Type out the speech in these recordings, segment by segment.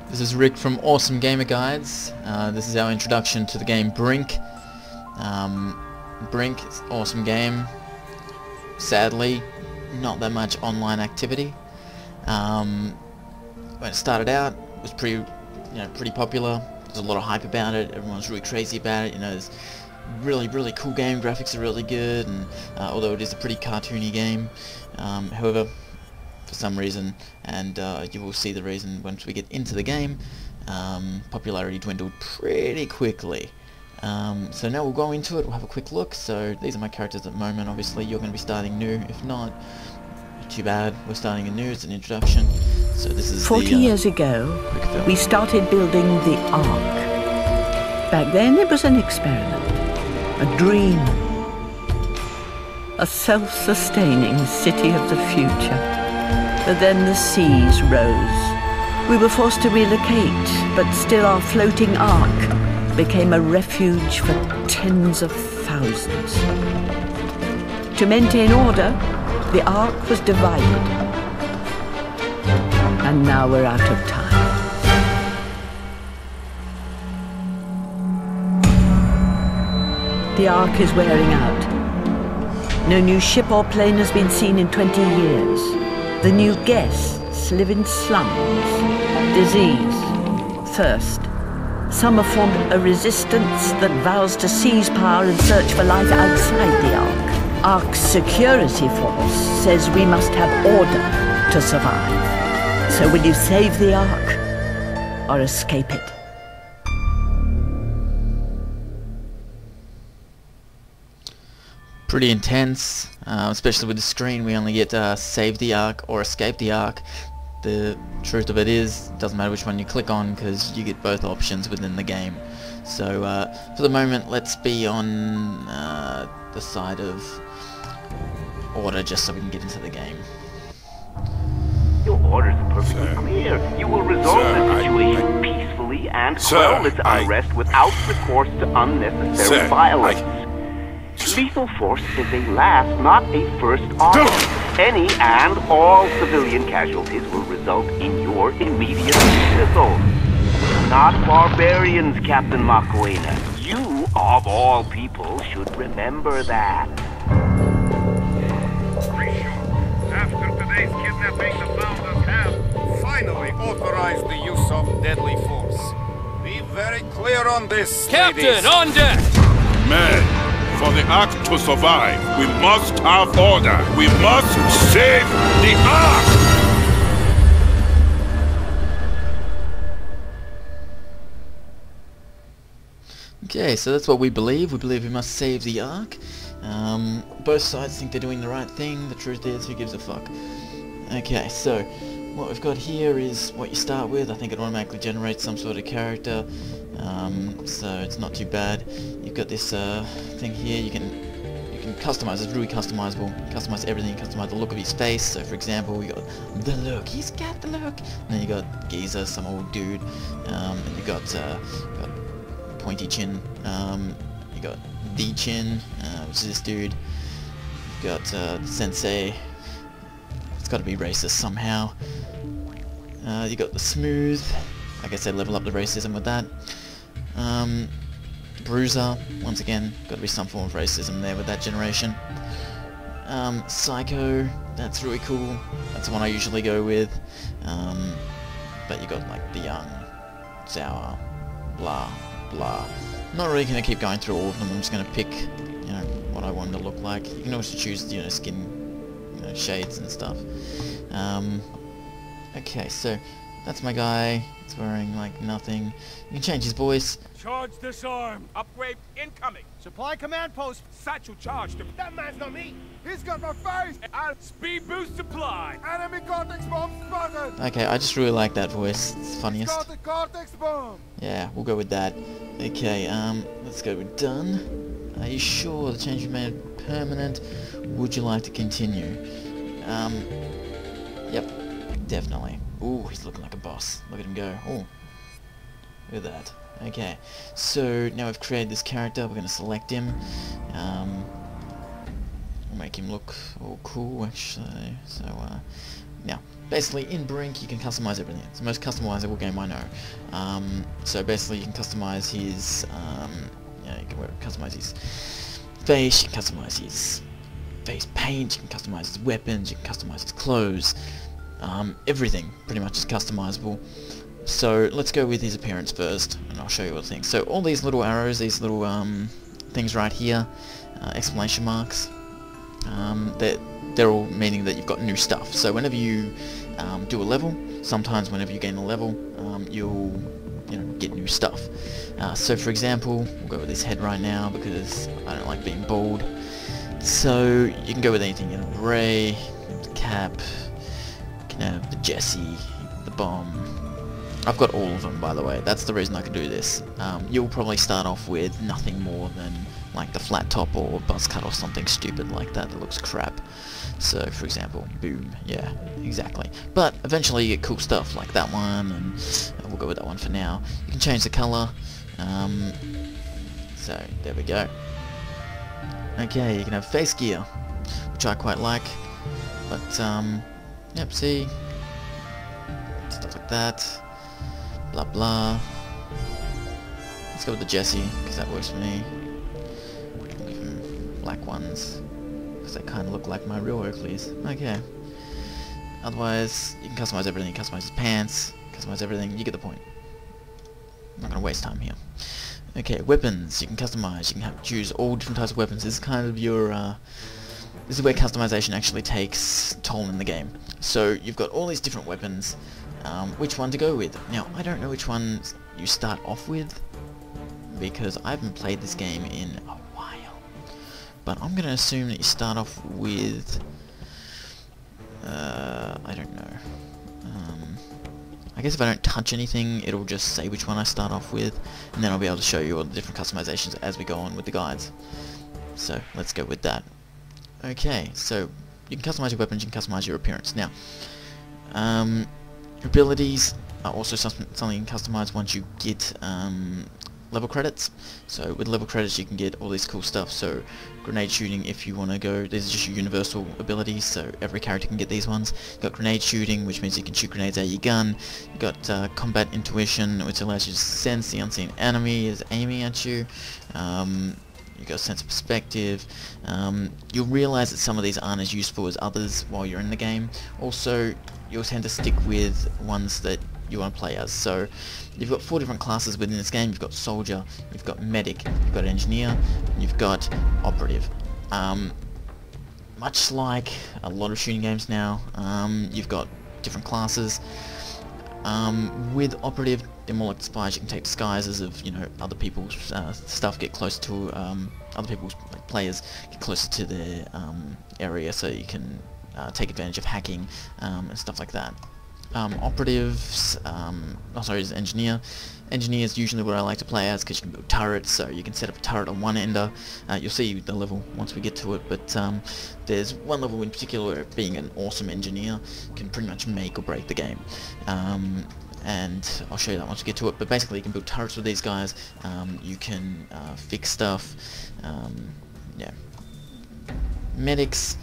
This is Rick from Awesome Gamer Guides. This is our introduction to the game Brink. Brink is an awesome game. Sadly, not that much online activity. When it started out, it was pretty popular. There's a lot of hype about it. Everyone's really crazy about it. You know, there's really cool game. Graphics are really good, and although it is a pretty cartoony game, however, for some reason, and you will see the reason once we get into the game, popularity dwindled pretty quickly. So now we'll go into it, we'll have a quick look. So these are my characters at the moment. Obviously you're going to be starting new. If not, too bad, we're starting anew. It's an introduction. So this is 40 years ago, we started building the Ark. Back then it was an experiment, a dream, a self-sustaining city of the future. But then the seas rose. We were forced to relocate, but still our floating Ark became a refuge for tens of thousands. To maintain order, the Ark was divided. And now we're out of time. The Ark is wearing out. No new ship or plane has been seen in 20 years. The new guests live in slums, disease, thirst. Some have formed a resistance that vows to seize power and search for life outside the Ark. Ark's security force says we must have order to survive. So will you save the Ark or escape it? Pretty intense, especially with the screen. We only get save the Ark or escape the Ark. The truth of it is, it doesn't matter which one you click on because you get both options within the game. So for the moment, let's be on the side of order just so we can get into the game. Your orders are perfectly clear. You will resolve the situation peacefully and quell this unrest without recourse to unnecessary violence. Lethal force is a last, not a first option. Any and all civilian casualties will result in your immediate dismissal. Not barbarians, Captain Macuena. You, of all people, should remember that. After today's kidnapping, the Founders have finally authorized the use of deadly force. Be very clear on this, Captain, ladies. on deck! Men, for the Ark to survive, we must have order. We must save the Ark! Okay, so that's what we believe. We believe we must save the Ark. Both sides think they're doing the right thing. The truth is, who gives a fuck? Okay, so what we've got here is what you start with. I think it automatically generates some sort of character, so it's not too bad. You've got this thing here. You can customize. It's really customizable. Customize everything. Customize the look of his face. So, for example, you got the look. He's got the look. And then you got Geezer, some old dude. And you got pointy chin. You got the chin, which is this dude. You've got Sensei. It's got to be racist somehow. You got the smooth. I guess they level up the racism with that. Bruiser, once again, got to be some form of racism there with that generation. Psycho, that's really cool. That's the one I usually go with. But you got like the young, sour, blah blah. I'm not really going to keep going through all of them. I'm just going to pick, what I want them to look like. You can also choose, skin, shades and stuff. Okay, so that's my guy. He's wearing like nothing. You can change his voice. Charge disarm! Upgrade incoming! Supply command post. Satchel charged him! That man's not me. He's got my face. Speed boost supply! Enemy Cortex bomb spotted. Okay, I just really like that voice. It's funniest. Got the Cortex bomb. Yeah, we'll go with that. Okay, let's go with done. Are you sure the change you made permanent? Would you like to continue? Yep, definitely. Ooh, he's looking like a boss. Look at him go. Ooh, look at that. Okay, so now we've created this character. We're going to select him. We'll make him look all cool, actually. So, Now, basically in Brink you can customize everything. It's the most customizable game I know. So basically you can customize his, you can customize his face, you can customize his face paint, you can customize his weapons, you can customize his clothes. Everything pretty much is customizable. So let's go with his appearance first, and I'll show you what things. So all these little arrows, these little things right here, exclamation marks, they're all meaning that you've got new stuff. So whenever you do a level, sometimes whenever you gain a level, you'll get new stuff. So for example, we'll go with this head right now because I don't like being bald. So you can go with anything, Ray, the cap, you can have the Jesse, the bomb. I've got all of them, by the way. That's the reason I can do this. You'll probably start off with nothing more than like the flat top or buzz cut or something stupid like that that looks crap. So for example, boom, yeah, exactly. But eventually you get cool stuff like that one, and we'll go with that one for now. You can change the color. So there we go. Okay, you can have face gear, which I quite like. But yep, see, stuff like that. Blah blah. Let's go with the Jesse because that works for me. Give him black ones because they kind of look like my real Oakleys. Okay. Otherwise, you can customize everything. You customize his pants, customize everything. You get the point. I'm not gonna waste time here. Okay, weapons. You can customize. You can choose all different types of weapons. This is kind of your. This is where customization actually takes toll in the game. So you've got all these different weapons. Which one to go with? Now, I don't know which one you start off with because I haven't played this game in a while. But I'm going to assume that you start off with... I don't know. I guess if I don't touch anything, it'll just say which one I start off with, and then I'll be able to show you all the different customizations as we go on with the guides. So, let's go with that. Okay, so you can customize your weapons, you can customize your appearance. Now, abilities are also something you can customize once you get level credits. So with level credits you can get all this cool stuff. So grenade shooting, if you want to go, these are just your universal abilities, so every character can get these ones. You've got grenade shooting, which means you can shoot grenades out of your gun. You've got combat intuition, which allows you to sense the unseen enemy is aiming at you. You've got a sense of perspective. You'll realise that some of these aren't as useful as others while you're in the game. Also, you'll tend to stick with ones that you want to play as. So, you've got 4 different classes within this game. You've got soldier, you've got medic, you've got engineer, and you've got operative. Much like a lot of shooting games now, you've got different classes. With operative, they're more like spies. You can take disguises of, other people's stuff, get close to other people's players, get closer to their area, so you can take advantage of hacking and stuff like that. Operatives, is engineer. Engineer is usually what I like to play as because you can build turrets, so you can set up a turret on one ender. You'll see the level once we get to it, but there's one level in particular where being an awesome engineer can pretty much make or break the game. And I'll show you that once we get to it, but basically you can build turrets with these guys, you can fix stuff, yeah. Medics,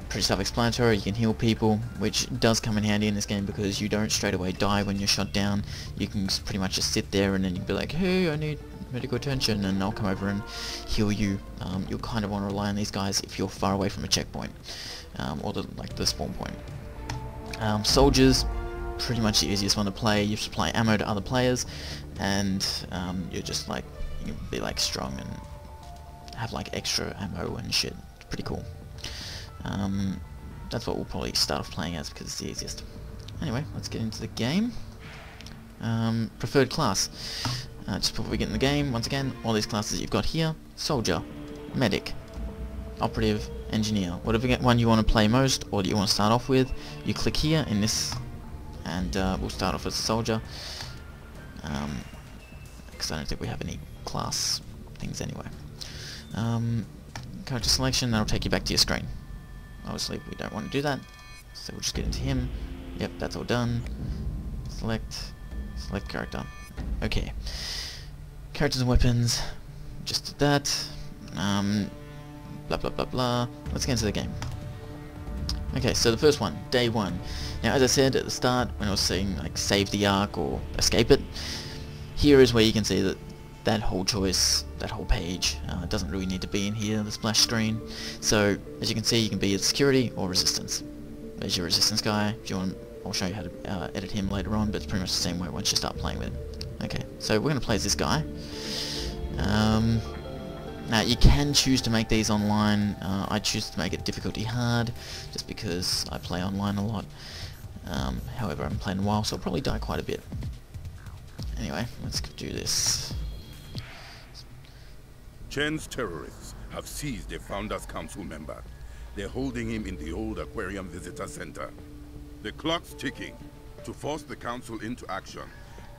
pretty self-explanatory. You can heal people, which does come in handy in this game because you don't straight away die when you're shot down. You can pretty much just sit there and then you can be like, hey, I need medical attention, and I'll come over and heal you. You'll kind of want to rely on these guys if you're far away from a checkpoint, or the spawn point. Soldiers, pretty much the easiest one to play. You supply ammo to other players, and you're just like, you can be like strong and have like extra ammo and shit. It's pretty cool. That's what we'll probably start off playing as because it's the easiest. Anyway, let's get into the game. Preferred class. Just before we get in the game, once again, all these classes you've got here: soldier, medic, operative, engineer. Whatever one you want to play most or that you want to start off with, you click here in this, and we'll start off as a soldier. Because I don't think we have any class things anyway. Character selection, that'll take you back to your screen. Obviously we don't want to do that, so we'll just get into him. Yep, that's all done. Select character. Okay. Characters and weapons, just did that. Blah blah blah blah. Let's get into the game. Okay, so the first one, day 1. Now, as I said at the start, when I was saying like save the Ark or escape it, here is where you can see that that whole choice, that whole page, doesn't really need to be in here, the splash screen. So, as you can see, you can be either security or resistance. There's your resistance guy. If you want, I'll show you how to edit him later on, but it's pretty much the same way once you start playing with him. Okay, so we're going to play as this guy. Now, you can choose to make these online. I choose to make it difficulty hard, just because I play online a lot. However, I haven't played in a while, so I'll probably die quite a bit. Anyway, let's do this. Chen's terrorists have seized a Founders Council member. They're holding him in the old Aquarium Visitor Center. The clock's ticking. To force the Council into action,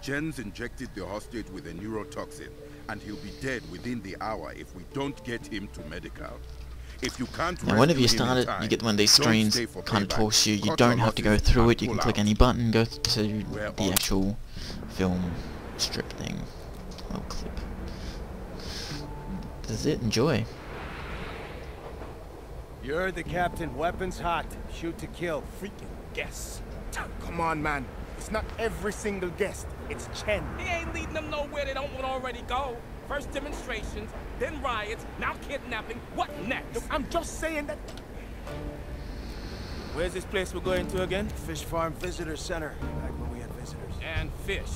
Chen's injected the hostage with a neurotoxin, and he'll be dead within the hour if we don't get him to medical. If you can't now, whenever you start it, you get one of these screens, kind of talks you. You don't have to go through it. You can click any button, go to the actual film strip thing. Little clip. This is it. Enjoy. You're the captain. Weapons hot. Shoot to kill. Freaking guess. Come on, man. It's not every single guest. It's Chen. He ain't leading them nowhere they don't want to already go. First demonstrations, then riots, now kidnapping. What next? Look, I'm just saying that... Where's this place we're going to again? Fish Farm Visitor Center. Back when we had visitors. And fish.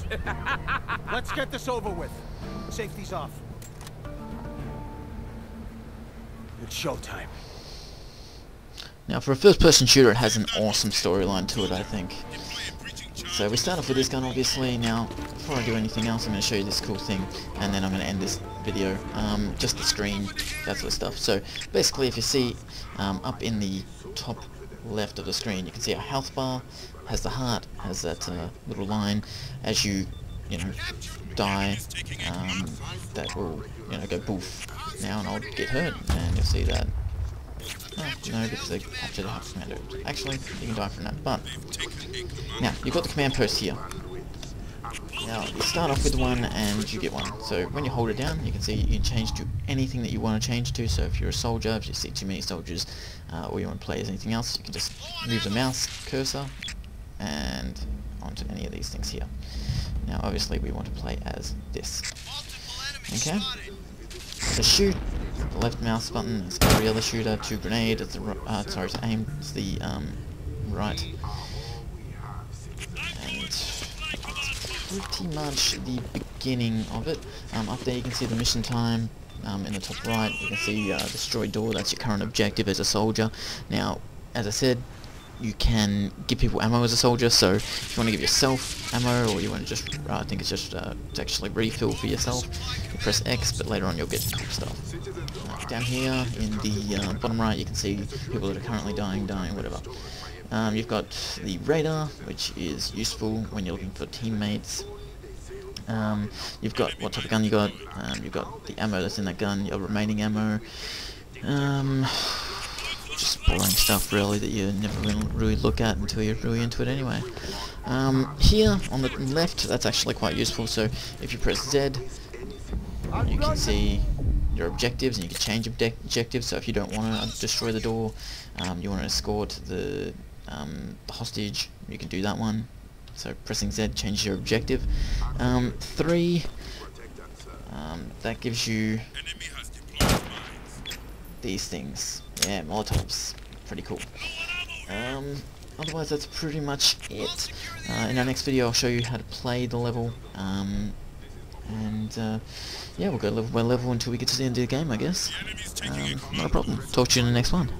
Let's get this over with. Safety's off. It's showtime. Now, for a first-person shooter, it has an awesome storyline to it, I think. So we start off with this gun, obviously. Now, before I do anything else, I'm going to show you this cool thing, and then I'm going to end this video. Just the screen, that sort of stuff. So, basically, if you see up in the top left of the screen, you can see our health bar has the heart, has that little line. As you die, that will, go poof. Now, and I'll get hurt, and you'll see that. Oh, no, because they captured the house commander. Actually, you can die from that, but... Now, you've got the command post here. Now, you start off with one, and you get one. So, when you hold it down, you can see you can change to anything that you want to change to. So, if you're a soldier, if you see too many soldiers, or you want to play as anything else, you can just move the mouse cursor, and onto any of these things here. Now, obviously, we want to play as this. Okay? To shoot, the left mouse button is every other shooter. To grenade, it's the to aim, it's the right. And that's pretty much the beginning of it. Up there you can see the mission time. In the top right you can see destroy door. That's your current objective as a soldier. Now, as I said, you can give people ammo as a soldier, so if you want to give yourself ammo, or you want to just, I think it's just to actually refill for yourself, you press X, but later on you'll get cool stuff. Down here in the bottom right you can see people that are currently dying, whatever. You've got the radar, which is useful when you're looking for teammates. You've got what type of gun you got, you've got the ammo that's in that gun, your remaining ammo. Just boring stuff really that you never really look at until you're really into it anyway. Here on the left, that's actually quite useful. So if you press Z, you can see your objectives, and you can change objectives. So if you don't want to destroy the door, you want to escort the hostage, you can do that one. So pressing Z changes your objective. 3, that gives you these things. Yeah, Molotovs. Pretty cool. Otherwise, that's pretty much it. In our next video, I'll show you how to play the level. Yeah, we'll go level by level until we get to the end of the game, I guess. Not a problem. Talk to you in the next one.